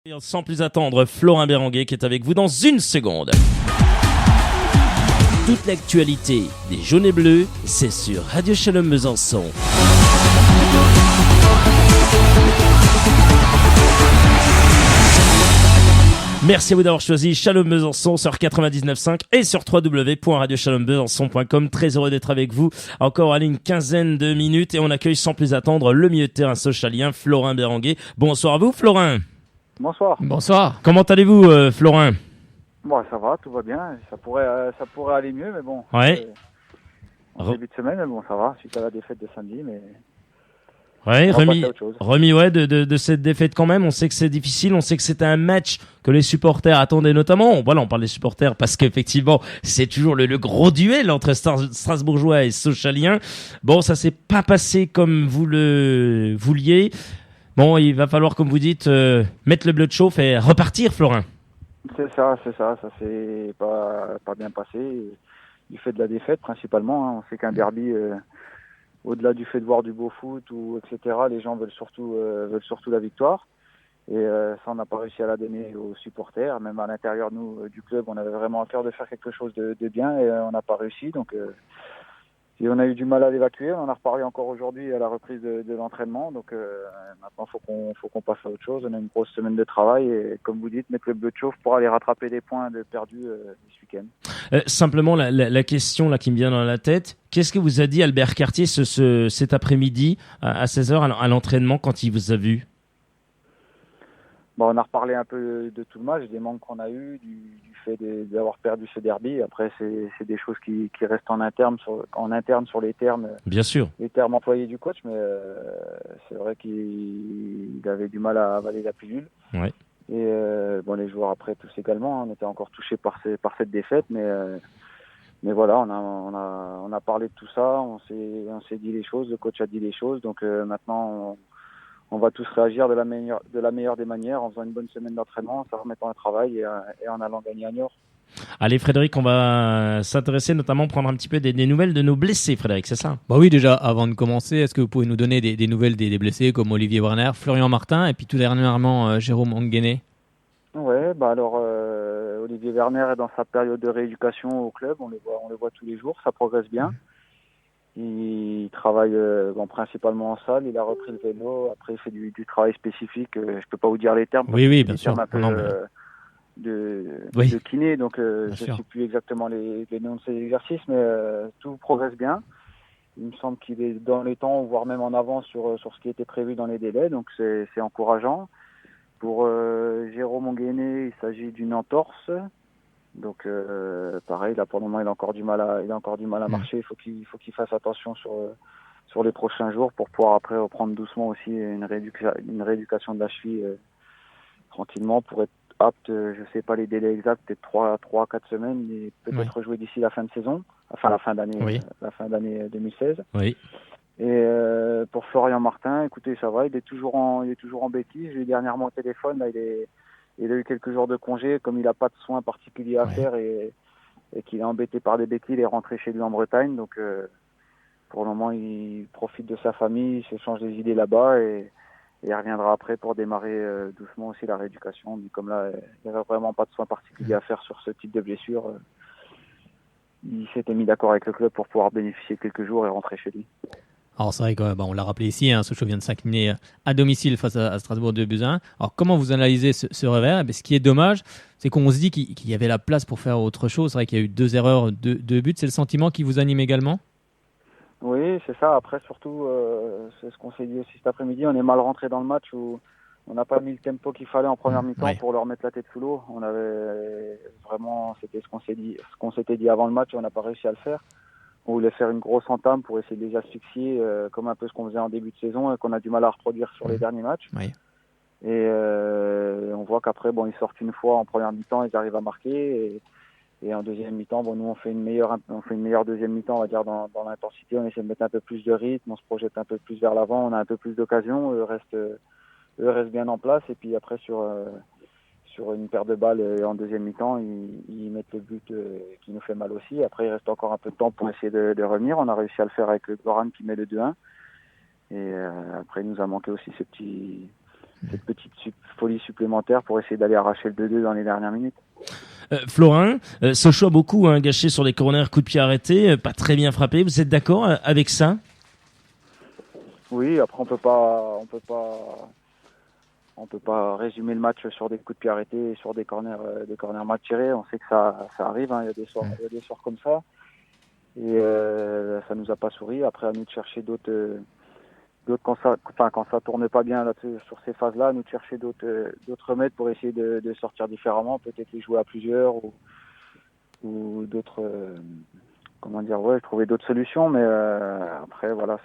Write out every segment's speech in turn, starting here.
Et sans plus attendre, Florin Béranguet qui est avec vous dans une seconde. Toute l'actualité des jaunes et bleus, c'est sur Radio Shalom Besançon. Merci à vous d'avoir choisi Shalom Besançon sur 99.5 et sur www.radioshalombesançon.com. Très heureux d'être avec vous encore une quinzaine de minutes et on accueille sans plus attendre le milieu de terrain socialien Florin Béranguet. Bonsoir à vous Florin. Bonsoir. Bonsoir. Comment allez-vous Florin? Bon, ça va, tout va bien. Ça pourrait aller mieux, mais bon. Ouais. En début de semaine, mais bon, ça va, suite à la défaite de samedi, mais... Ouais, on va passer à autre chose. remis de cette défaite quand même. On sait que c'est difficile, on sait que c'était un match que les supporters attendaient notamment. Voilà, on parle des supporters parce qu'effectivement, c'est toujours le gros duel entre Strasbourgeois et Sochaliens. Bon, ça s'est pas passé comme vous le vouliez. Bon, il va falloir, comme vous dites, mettre le bleu de chauffe et repartir, Florin. C'est ça, ça s'est pas bien passé. Du fait de la défaite, principalement, hein. On sait qu'un derby... au-delà du fait de voir du beau foot ou etc., les gens veulent surtout la victoire. Et ça, on n'a pas réussi à la donner aux supporters. Même à l'intérieur nous du club, on avait vraiment à cœur de faire quelque chose de bien et on n'a pas réussi. Donc, et on a eu du mal à l'évacuer. On en a reparlé encore aujourd'hui à la reprise de l'entraînement. Donc maintenant, faut qu'on passe à autre chose. On a une grosse semaine de travail et, comme vous dites, mettre le bleu de chauffe pour aller rattraper des points perdus ce week-end. Simplement, la question là qui me vient dans la tête, qu'est-ce que vous a dit Albert Cartier cet après-midi à 16h à l'entraînement quand il vous a vu? Bon, on a reparlé un peu de tout le match, des manques qu'on a eu, du fait d'avoir perdu ce derby. Après, c'est des choses qui restent en interne sur les termes. Bien sûr. Les termes employés du coach, mais c'est vrai qu'il avait du mal à avaler la pilule. Ouais. Et bon, les joueurs après tous également, on était encore touchés par cette défaite, mais voilà, on a parlé de tout ça, on s'est dit les choses, le coach a dit les choses, donc maintenant on va tous réagir de la meilleure des manières en faisant une bonne semaine d'entraînement, en se remettant au travail et en allant gagner à Niort. Allez Frédéric, on va s'intéresser notamment, prendre un petit peu des nouvelles de nos blessés, Frédéric, c'est ça? Bah oui, déjà, avant de commencer, est-ce que vous pouvez nous donner des nouvelles des blessés comme Olivier Werner, Florian Martin et puis tout dernièrement Jérôme Anguené? Ouais, bah alors Olivier Werner est dans sa période de rééducation au club, on le voit tous les jours, ça progresse bien. Il travaille principalement en salle, il a repris le vélo, après il fait du travail spécifique, je peux pas vous dire les termes, Oui, bien sûr. Un peu, de kiné, donc je ne sais plus exactement les noms de ces exercices, mais tout progresse bien. Il me semble qu'il est dans les temps, voire même en avance sur ce qui était prévu dans les délais, donc c'est encourageant. Pour Jérôme Anguené, il s'agit d'une entorse. Donc pareil, là pour le moment il a encore du mal à marcher. Il faut qu'il fasse attention sur les prochains jours pour pouvoir après reprendre doucement aussi une rééducation de la cheville tranquillement pour être apte. Je sais pas les délais exacts, peut-être 3-4 semaines, et peut-être jouer d'ici la fin de saison, enfin la fin d'année 2016. Oui. Et pour Florian Martin, écoutez, ça va, il est toujours en béquille. Je l'ai dernièrement au téléphone, là il a eu quelques jours de congé, comme il n'a pas de soins particuliers à faire et qu'il est embêté par des béquilles, il est rentré chez lui en Bretagne. Donc pour le moment, il profite de sa famille, il s'échange des idées là-bas et il reviendra après pour démarrer doucement aussi la rééducation. Mais comme là, il n'y avait vraiment pas de soins particuliers à faire sur ce type de blessure, il s'était mis d'accord avec le club pour pouvoir bénéficier de quelques jours et rentrer chez lui. Alors c'est vrai qu'on l'a rappelé ici, Sochaux vient de s'incliner à domicile face à Strasbourg 2-1. Alors comment vous analysez ce revers? Ce qui est dommage, c'est qu'on se dit qu'il y avait la place pour faire autre chose. C'est vrai qu'il y a eu 2 erreurs, 2 buts. C'est le sentiment qui vous anime également? Oui, c'est ça. Après, surtout, c'est ce qu'on s'est dit aussi cet après-midi. On est mal rentré dans le match où on n'a pas mis le tempo qu'il fallait en première mi-temps pour leur mettre la tête sous l'eau. On avait vraiment, c'était ce qu'on s'était dit avant le match et on n'a pas réussi à le faire. On voulait faire une grosse entame pour essayer de les asphyxier, comme un peu ce qu'on faisait en début de saison et qu'on a du mal à reproduire sur les derniers matchs. Oui. Et on voit qu'après, ils sortent une fois en première mi-temps, ils arrivent à marquer. Et en deuxième mi-temps, nous on fait une meilleure deuxième mi-temps, on va dire dans l'intensité. On essaie de mettre un peu plus de rythme, on se projette un peu plus vers l'avant, on a un peu plus d'occasions. Eux restent bien en place. Et puis après sur une paire de balles en deuxième mi-temps, ils mettent le but qui nous fait mal aussi. Après, il reste encore un peu de temps pour essayer de revenir. On a réussi à le faire avec Goran qui met le 2-1. Et après, il nous a manqué aussi ce petit cette petite folie supplémentaire pour essayer d'aller arracher le 2-2 dans les dernières minutes. Florin, Sochaux a beaucoup gâché sur les corners, coups de pied arrêtés, pas très bien frappé. Vous êtes d'accord avec ça? Oui, après on peut pas résumer le match sur des coups de pied arrêtés et sur des corners mal tirés. On sait que ça arrive, hein. Il y a des soirs comme ça. Et ça nous a pas souri. Après, à nous de chercher d'autres quand ça tourne pas bien là, sur ces phases-là, à nous de chercher d'autres remèdes pour essayer de sortir différemment, peut-être les jouer à plusieurs ou d'autres trouver d'autres solutions. Mais après voilà,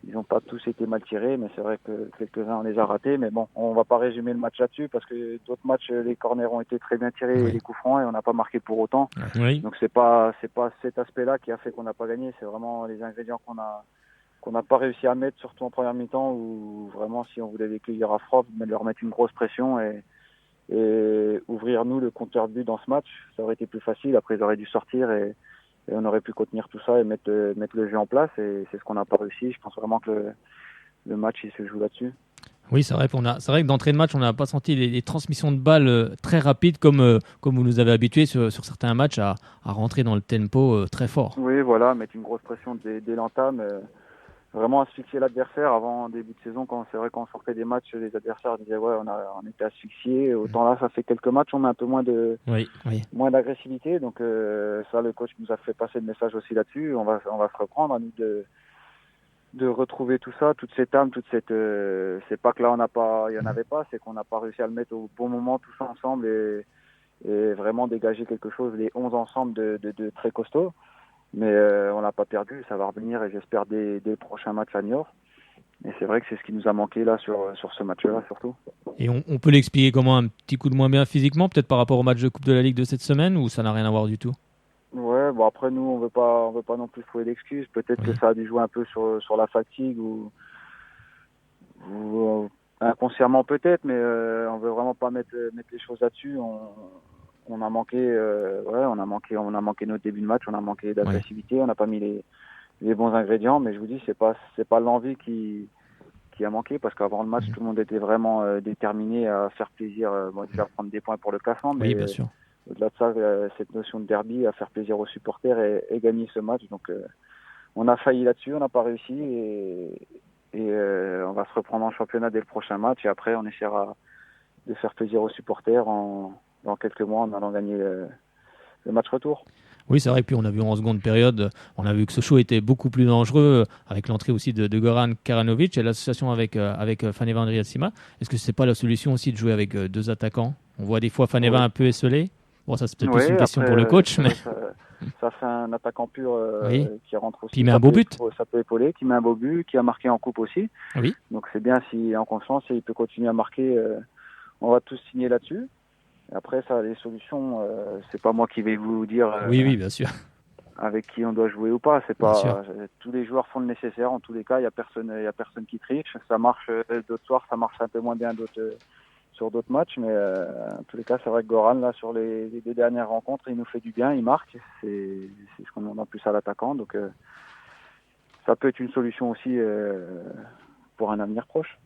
ils n'ont pas tous été mal tirés, mais c'est vrai que quelques-uns on les a ratés. Mais bon, on va pas résumer le match là-dessus parce que d'autres matchs, les corners ont été très bien tirés et les coups francs et on n'a pas marqué pour autant. Oui. Donc c'est pas cet aspect-là qui a fait qu'on n'a pas gagné. C'est vraiment les ingrédients qu'on n'a pas réussi à mettre, surtout en première mi-temps, où vraiment si on voulait les cueillir à froid, leur mettre une grosse pression et ouvrir nous le compteur de but dans ce match, ça aurait été plus facile. Après ils auraient dû sortir et on aurait pu contenir tout ça et mettre le jeu en place, et c'est ce qu'on n'a pas réussi. Je pense vraiment que le match il se joue là-dessus. Oui, c'est vrai que d'entrée de match, on n'a pas senti les transmissions de balles très rapides comme vous nous avez habitués sur certains matchs à rentrer dans le tempo très fort. Oui, voilà, mettre une grosse pression dès l'entame, vraiment asphyxier l'adversaire. Avant début de saison, quand on sortait des matchs, les adversaires disaient on était asphyxiés. Autant là, ça fait quelques matchs, on a un peu moins moins d'agressivité. Donc ça, le coach nous a fait passer le message aussi là-dessus. On va se reprendre à nous de retrouver tout ça, toute cette âme, c'est pas que là il y en avait pas, c'est qu'on n'a pas réussi à le mettre au bon moment tous ensemble et vraiment dégager quelque chose, les 11 ensemble de très costaud. Mais on l'a pas perdu, ça va revenir et j'espère des prochains matchs à Niort. Et c'est vrai que c'est ce qui nous a manqué là sur ce match-là surtout. Et on peut l'expliquer comment? Un petit coup de moins bien physiquement, peut-être par rapport au match de Coupe de la Ligue de cette semaine, ou ça n'a rien à voir du tout? Ouais, bon après nous on veut pas non plus trouver d'excuses. Peut-être que ça a dû jouer un peu sur la fatigue ou inconsciemment peut-être, mais on veut vraiment pas mettre les choses là-dessus. On a manqué notre début de match, on a manqué d'agressivité, on n'a pas mis les bons ingrédients, mais je vous dis c'est pas l'envie qui a manqué, parce qu'avant le match tout le monde était vraiment déterminé à faire plaisir, déjà prendre des points pour le classement, mais bien sûr. Au-delà de ça, cette notion de derby, à faire plaisir aux supporters et gagner ce match. Donc on a failli là-dessus, on n'a pas réussi et on va se reprendre en championnat dès le prochain match, et après on essaiera de faire plaisir aux supporters dans quelques mois en allant gagner le match retour. Oui, c'est vrai que puis on a vu en seconde période, on a vu que Sochaux était beaucoup plus dangereux avec l'entrée aussi de Goran Karanovic et l'association avec Faneva Andriatsima. Est-ce que c'est pas la solution aussi de jouer avec deux attaquants? On voit des fois Faneva un peu esselé. Bon, ça c'est peut-être plus une question pour le coach, mais ça fait un attaquant pur qui rentre aussi. Qui met un beau but. Ça peut épauler, qui met un beau but, qui a marqué en coupe aussi. Oui. Donc c'est bien s'il est en confiance et il peut continuer à marquer. On va tous signer là-dessus. Et après ça, les solutions, c'est pas moi qui vais vous dire. Oui, bien sûr. Avec qui on doit jouer ou pas. C'est pas tous les joueurs font le nécessaire. En tous les cas, il y a personne qui triche. Ça marche d'autres soirs, ça marche un peu moins bien sur d'autres matchs, mais en tous les cas, c'est vrai que Goran, là, sur les deux dernières rencontres, il nous fait du bien, il marque. C'est ce qu'on demande en plus à l'attaquant, donc ça peut être une solution aussi pour un avenir proche.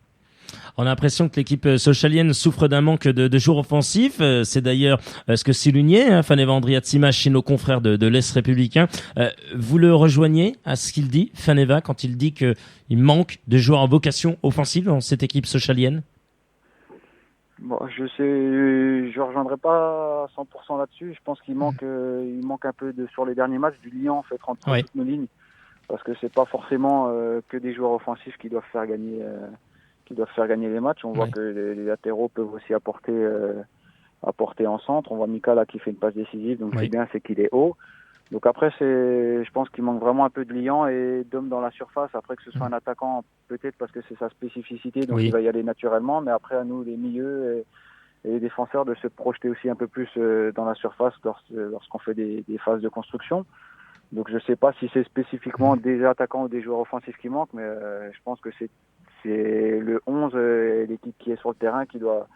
On a l'impression que l'équipe sochalienne souffre d'un manque de joueurs offensifs. C'est d'ailleurs ce que soulignait Faneva Andriatsima chez nos confrères de l'Est républicain. Vous le rejoignez à ce qu'il dit, Faneva, quand il dit qu'il manque de joueurs en vocation offensive dans cette équipe sochalienne? Bon, je rejoindrai pas à 100% là-dessus. Je pense qu'il manque un peu sur les derniers matchs du lien en fait entre toutes nos lignes, parce que c'est pas forcément que des joueurs offensifs qui doivent faire gagner les matchs. On voit que les latéraux peuvent aussi apporter en centre. On voit Mika là qui fait une passe décisive, donc c'est bien, c'est qu'il est haut. Donc après, je pense qu'il manque vraiment un peu de liant et d'hommes dans la surface. Après, que ce soit un attaquant, peut-être parce que c'est sa spécificité, donc il va y aller naturellement. Mais après, à nous, les milieux et les défenseurs, de se projeter aussi un peu plus dans la surface lorsqu'on fait des phases de construction. Donc je sais pas si c'est spécifiquement des attaquants ou des joueurs offensifs qui manquent, mais je pense que c'est le 11, l'équipe qui est sur le terrain, qui doit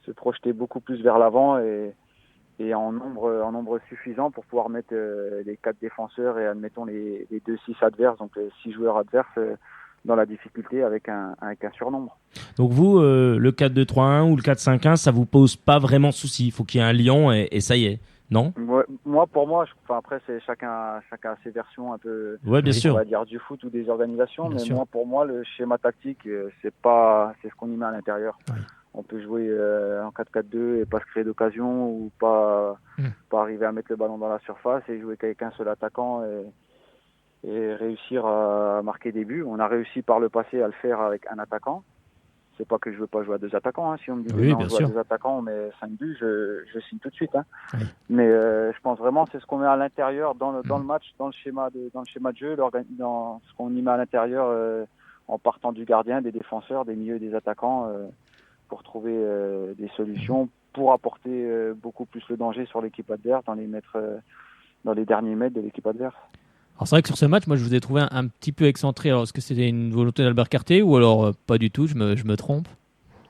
se projeter beaucoup plus vers l'avant et en nombre suffisant pour pouvoir mettre les 4 défenseurs et admettons les 2-6 adverses, donc les 6 joueurs adverses dans la difficulté avec un surnombre. Donc vous, le 4-2-3-1 ou le 4-5-1, ça vous pose pas vraiment souci. Il faut qu'il y ait un lion et ça y est, non? Ouais, pour moi, après c'est chacun a ses versions un peu, ouais, bien sûr. On va dire du foot ou des organisations, Bien mais sûr. pour moi, le schéma tactique, c'est ce qu'on y met à l'intérieur. Oui. On peut jouer en 4-4-2 et pas se créer d'occasion ou pas arriver à mettre le ballon dans la surface et jouer qu'avec un seul attaquant et réussir à marquer des buts. On a réussi par le passé à le faire avec un attaquant. C'est pas que je veux pas jouer à 2 attaquants. Si on me dit bien on joue sûr. à 2 attaquants, on met 5 buts, je signe tout de suite. Oui. Mais je pense vraiment c'est ce qu'on met à l'intérieur dans le match, dans le schéma de jeu, dans ce qu'on y met à l'intérieur en partant du gardien, des défenseurs, des milieux, des attaquants pour trouver des solutions pour apporter beaucoup plus le danger sur l'équipe adverse, dans les derniers mètres de l'équipe adverse. Alors c'est vrai que sur ce match, moi je vous ai trouvé un petit peu excentré. Alors est-ce que c'était une volonté d'Albert Cartier ou alors pas du tout, je me trompe?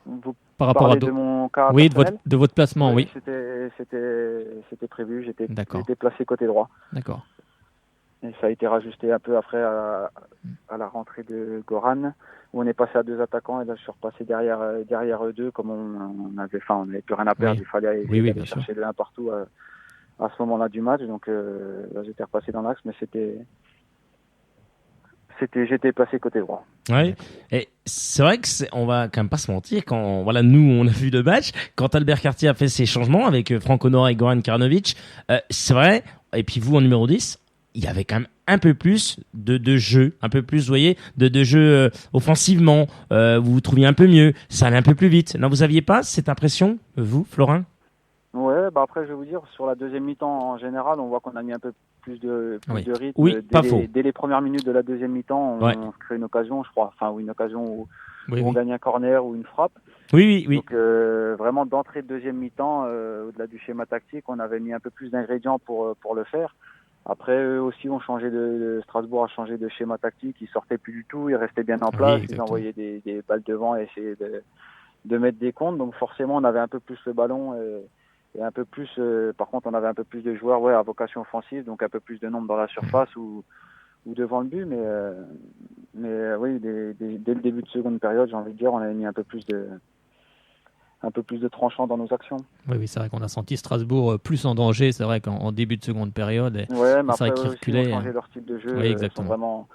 Vous par rapport à de mon cas oui, personnel, de votre placement, oui. C'était prévu, j'étais placé côté droit. D'accord. Et ça a été rajusté un peu après à la rentrée de Goran, où on est passé à 2 attaquants et là je suis repassé derrière eux deux, comme on n'avait plus rien à perdre, il fallait aller chercher le 1 partout à ce moment-là du match, donc là j'étais repassé dans l'axe, mais j'étais placé côté droit. Ouais. Et c'est vrai que on va quand même pas se mentir, quand nous on a vu le match, quand Albert Cartier a fait ses changements avec Franck Honora et Goran Karnovic, c'est vrai, et puis vous en numéro 10, il y avait quand même un peu plus de jeu, un peu plus, vous voyez, de jeu offensivement, vous vous trouviez un peu mieux, ça allait un peu plus vite. Non, vous aviez pas cette impression, vous, Florin? Ouais, après je vais vous dire, sur la deuxième mi-temps en général, on voit qu'on a mis un peu plus de rythme. Oui, dès les premières minutes de la deuxième mi-temps, on se crée une occasion, je crois, ou une occasion où on gagne un corner ou une frappe. Oui. Donc vraiment d'entrée de deuxième mi-temps, au-delà du schéma tactique, on avait mis un peu plus d'ingrédients pour le faire. Après, eux aussi ont changé Strasbourg a changé de schéma tactique, ils sortaient plus du tout, ils restaient bien en place, ils envoyaient des balles devant et essayaient de mettre des comptes. Donc forcément, on avait un peu plus le ballon et un peu plus. Par contre, on avait un peu plus de joueurs, à vocation offensive, donc un peu plus de nombre dans la surface ou devant le but. Mais oui, dès le début de seconde période, j'ai envie de dire, on avait mis un peu plus de tranchant dans nos actions. Oui, c'est vrai qu'on a senti Strasbourg plus en danger, c'est vrai qu'en début de seconde période. Mais après, ils ont changé leur style de jeu. Oui, exactement. Vraiment...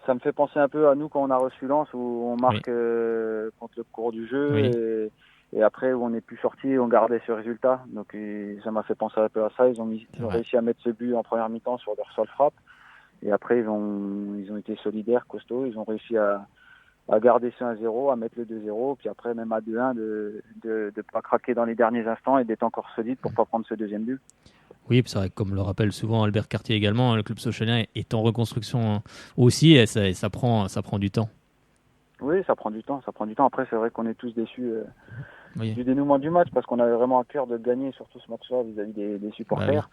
Ça me fait penser un peu à nous quand on a reçu Lens, où on marque contre le cours du jeu, et après où on n'est plus sorti, on gardait ce résultat. Donc ça m'a fait penser un peu à ça. Ils ont réussi à mettre ce but en première mi-temps sur leur seule frappe, et après ils ont été solidaires, costauds. Ils ont réussi à garder ce 1-0, à mettre le 2-0, puis après même à 2-1 de pas craquer dans les derniers instants et d'être encore solide pour pas prendre ce deuxième but. Oui, c'est vrai, comme le rappelle souvent Albert Cartier également, le club sochalien est en reconstruction aussi et ça prend du temps. Oui, ça prend du temps. Après, c'est vrai qu'on est tous déçus du dénouement du match parce qu'on avait vraiment à cœur de gagner, surtout ce match-là vis-à-vis des supporters.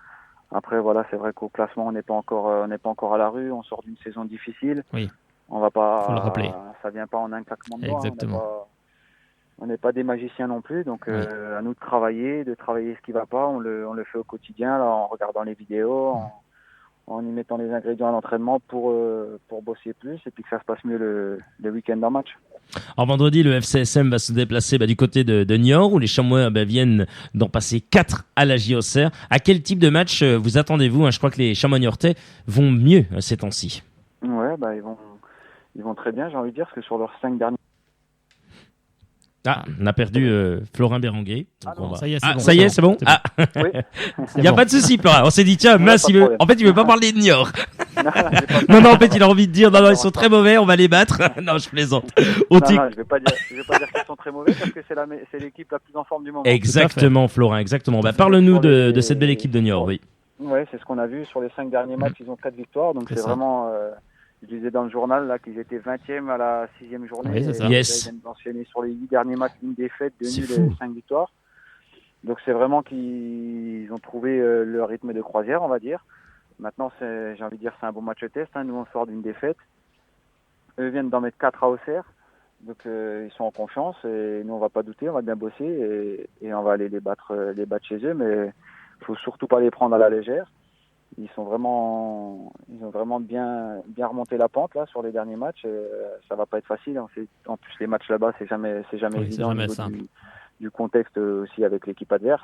Après, on est pas encore à la rue, on sort d'une saison difficile. Oui. On va pas. Faut le rappeler. Ça vient pas en un claquement de doigts. Exactement. On n'est pas des magiciens non plus, donc à nous de travailler ce qui va pas. On le fait au quotidien, là, en regardant les vidéos, en y mettant les ingrédients à l'entraînement pour bosser plus et puis que ça se passe mieux le week-end d'un match. Alors vendredi, le FCSM va se déplacer du côté de Niort, où les Chamois viennent d'en passer 4 à la JOCR. À quel type de match vous attendez-vous? Je crois que les Chamois niortais vont mieux ces temps-ci. Ouais, ils vont très bien, j'ai envie de dire, parce que sur leurs 5 derniers... On a perdu Florin Béranguet. Ça y est, c'est bon. Oui. Il n'y a pas de souci, Florin. On s'est dit, tiens, mince, il veut pas parler de Niort. Non, en fait, il a envie de dire, non, ils sont très mauvais, on va les battre. Non, je plaisante. Non, je vais pas dire qu'ils sont très mauvais parce que c'est l'équipe la plus en forme du moment. Exactement, Florin, exactement. Parle-nous de cette belle équipe de Niort, oui. Ouais, c'est ce qu'on a vu sur les 5 derniers matchs, ils ont 4 victoires, donc c'est vraiment... Je disais dans le journal là qu'ils étaient 20e à la 6e journée. Oui, c'est ça. Yes. Ils viennent d'enchaîner sur les 8 derniers matchs, une défaite, 2 nuls et 5 victoires. Donc c'est vraiment qu'ils ont trouvé leur rythme de croisière, on va dire. Maintenant, j'ai envie de dire, c'est un bon match test. Nous, on sort d'une défaite. Eux viennent d'en mettre 4 à Auxerre. Donc ils sont en confiance et nous, on va pas douter, on va bien bosser et on va aller les battre chez eux. Mais il faut surtout pas les prendre à la légère. ils ont vraiment bien remonté la pente là sur les derniers matchs. Ça va pas être facile. Hein. En plus, les matchs là-bas, c'est jamais évident au niveau du contexte aussi avec l'équipe adverse.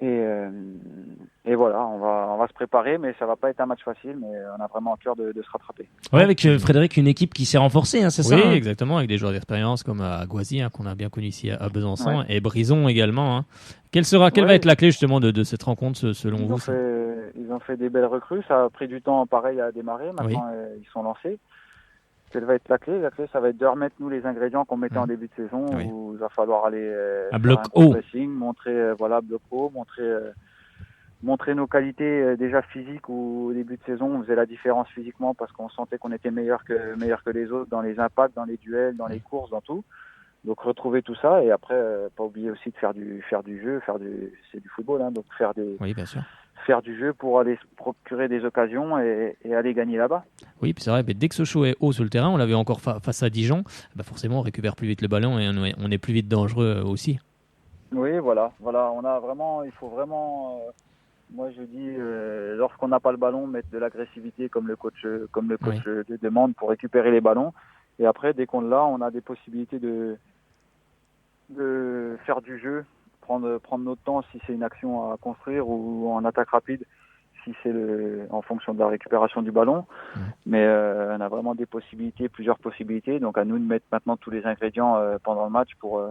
Et voilà, on va se préparer, mais ça va pas être un match facile, mais on a vraiment à cœur de se rattraper. Ouais, avec Frédéric, une équipe qui s'est renforcée, hein, c'est ça? Oui, hein exactement, avec des joueurs d'expérience comme Aguazi, qu'on a bien connu ici à Besançon, et Brison également. Hein. Quelle va être la clé justement de cette rencontre selon vous? Ils ont fait des belles recrues, ça a pris du temps pareil à démarrer, maintenant ils sont lancés. Quelle va être la clé? La clé, ça va être de remettre nous les ingrédients qu'on mettait en début de saison, où il va falloir aller à bloc haut, pressing, montrer bloc haut, montrer nos qualités déjà physiques, où au début de saison on faisait la différence physiquement parce qu'on sentait qu'on était meilleur que les autres dans les impacts, dans les duels, dans les courses, dans tout. Donc retrouver tout ça et après pas oublier aussi de faire du jeu, c'est du football, hein, donc bien sûr. Faire du jeu pour aller se procurer des occasions et aller gagner là-bas. Oui, puis c'est vrai, mais dès que Sochaux est haut sur le terrain, on l'avait encore face à Dijon, forcément on récupère plus vite le ballon et on est plus vite dangereux aussi. Oui, voilà, il faut vraiment, moi je dis, lorsqu'on n'a pas le ballon, mettre de l'agressivité comme le coach le demande pour récupérer les ballons. Et après, dès qu'on l'a, on a des possibilités de faire du jeu, prendre notre temps si c'est une action à construire ou en attaque rapide si c'est en fonction de la récupération du ballon. Mais on a vraiment plusieurs possibilités. Donc à nous de mettre maintenant tous les ingrédients pendant le match pour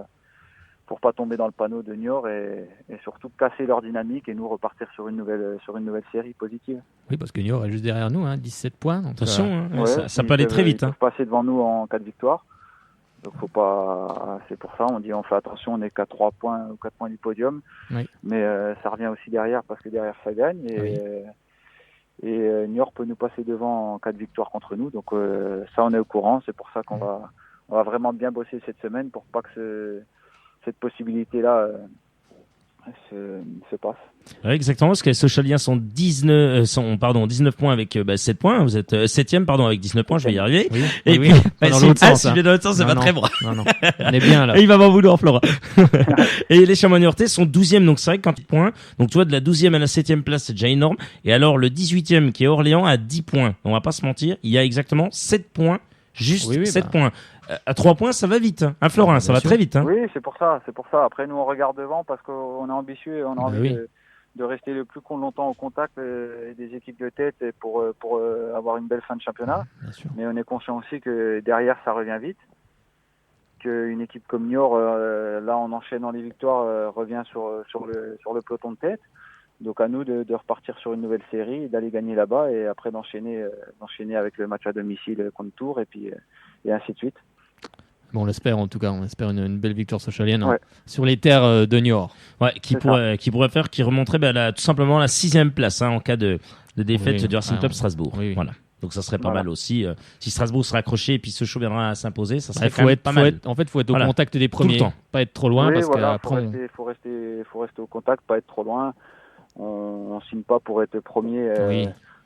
pas tomber dans le panneau de Niort et surtout casser leur dynamique et nous repartir sur une nouvelle série positive. Oui, parce que Niort est juste derrière nous, 17 points. Donc attention, ça peut aller très vite. Ils peuvent passer devant nous en cas de victoire. Donc faut pas. C'est pour ça on fait attention, on n'est qu'à 3 points ou 4 points du podium. Oui. Mais ça revient aussi derrière parce que derrière ça gagne et Niort peut nous passer devant en cas de victoire contre nous. Donc ça on est au courant. C'est pour ça qu'on va vraiment bien bosser cette semaine pour pas que cette possibilité-là se passe. Oui, exactement, parce que les Sochaliens sont 19 points avec 7 points. Vous êtes 7e, avec 19 points, je vais y arriver. Oui. Et puis, dans l'autre sens. Si je vais dans l'autre sens, c'est pas très bon. Non. On est bien là. Et il va m'en vouloir, Flora. Et les Chamois-Niortais sont 12e, donc c'est vrai que quand 10 points. Donc, tu vois, de la 12e à la 7e place, c'est déjà énorme. Et alors, le 18e, qui est Orléans, a 10 points. On va pas se mentir, il y a exactement 7 points. Juste 7 points. À 3 points, ça va vite. Hein, Florin, ça va très vite. Hein. Oui, c'est pour ça. Après, nous, on regarde devant parce qu'on est ambitieux et on a envie de rester le plus longtemps au contact des équipes de tête pour avoir une belle fin de championnat. Mais on est conscient aussi que derrière, ça revient vite. Qu'une équipe comme Niort, là, en enchaînant les victoires, revient sur le peloton de tête. Donc à nous de repartir sur une nouvelle série, d'aller gagner là-bas et après d'enchaîner avec le match à domicile contre Tours et ainsi de suite. Bon, on l'espère en tout cas, on espère une belle victoire sochalienne sur les terres de Niort. Ouais, qui pourrait faire, qui remonterait tout simplement la 6e place en cas de défaite du Racing Club Strasbourg. Oui. Voilà. Donc ça serait pas mal aussi. Si Strasbourg sera accroché et puis Sochaux viendra à s'imposer, ça serait pas mal. En fait, faut être au contact des premiers, pas être trop loin parce qu'après faut rester au contact, pas être trop loin. On signe pas pour être premier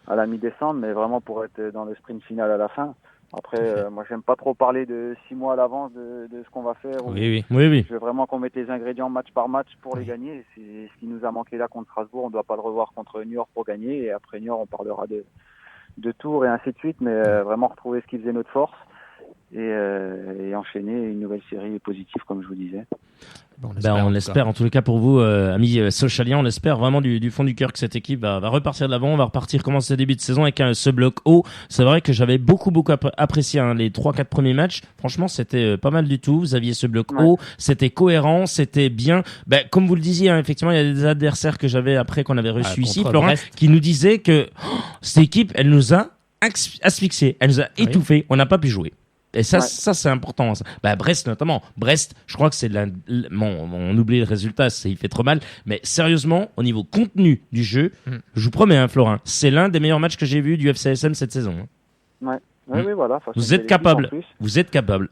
à la mi-décembre, mais vraiment pour être dans le sprint final à la fin. Après, moi, j'aime pas trop parler de 6 mois à l'avance de ce qu'on va faire. Oui. Je veux vraiment qu'on mette les ingrédients match par match pour les gagner. C'est ce qui nous a manqué là contre Strasbourg. On doit pas le revoir contre Niort pour gagner. Et après Niort, on parlera de Tours et ainsi de suite. Mais vraiment retrouver ce qui faisait notre force et enchaîner une nouvelle série positive, comme je vous disais. On l'espère en tous les cas pour vous, amis Sochaliens. On espère vraiment du fond du cœur que cette équipe va repartir de l'avant. On va repartir comme ce début de saison avec ce bloc haut. C'est vrai que j'avais beaucoup apprécié les 3-4 premiers matchs. Franchement, c'était pas mal du tout. Vous aviez ce bloc haut, c'était cohérent, c'était bien. Comme vous le disiez, effectivement, il y a des adversaires que j'avais après qu'on avait reçus ici, Florent, qui nous disaient que cette équipe, elle nous a asphyxiés, elle nous a étouffés. On n'a pas pu jouer. Et ça c'est important. Brest notamment. Brest, je crois que c'est on oublie le résultat, il fait trop mal. Mais sérieusement, au niveau contenu du jeu, je vous promets, Florin, c'est l'un des meilleurs matchs que j'ai vu du FCSM cette saison. Oui, voilà. Vous êtes capable. Vous êtes capable.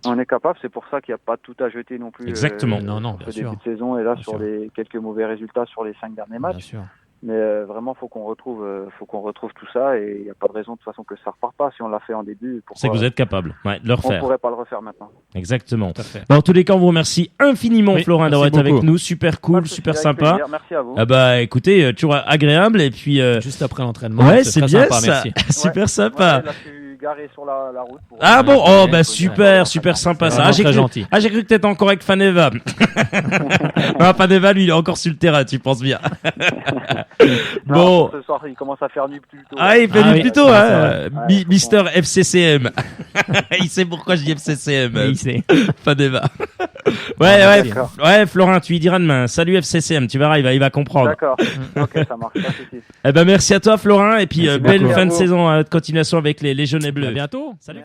On est capable, c'est pour ça qu'il n'y a pas tout à jeter non plus. Exactement. Non, ce début de saison et là sur les quelques mauvais résultats sur les 5 derniers matchs. Mais vraiment, faut qu'on retrouve tout ça, et il n'y a pas de raison de toute façon que ça repart pas. Si on l'a fait en début, c'est que vous êtes capable de le refaire. On pourrait pas le refaire maintenant. Exactement. En tous les cas, on vous remercie infiniment, Florin, d'avoir été avec nous. Super cool, super sympa. Plaisir. Merci à vous. Ah bah écoutez, toujours agréable, et puis juste après l'entraînement. Ouais, c'est bien sympa, ça. Super sympa. Là, je suis garé sur la route. Ah bon, super sympa ça. J'ai gentil. J'ai cru que t'étais encore avec Faneva. Non, Faneva, lui, il est encore sur le terrain, tu penses bien. Bon. Ce soir, il commence à faire nuit plus tôt. Ah, il fait nuit plus tôt, hein. Mister FCCM. Il sait pourquoi je dis FCCM. Il sait. Faneva. Ouais, Florin, tu lui diras demain. Salut FCCM, tu verras, il va comprendre. D'accord. Ok, ça marche. Pas de soucis. Eh ben, merci à toi, Florin, et puis belle fin de saison, de continuation avec les Jaunets Bleus. À bientôt. Salut.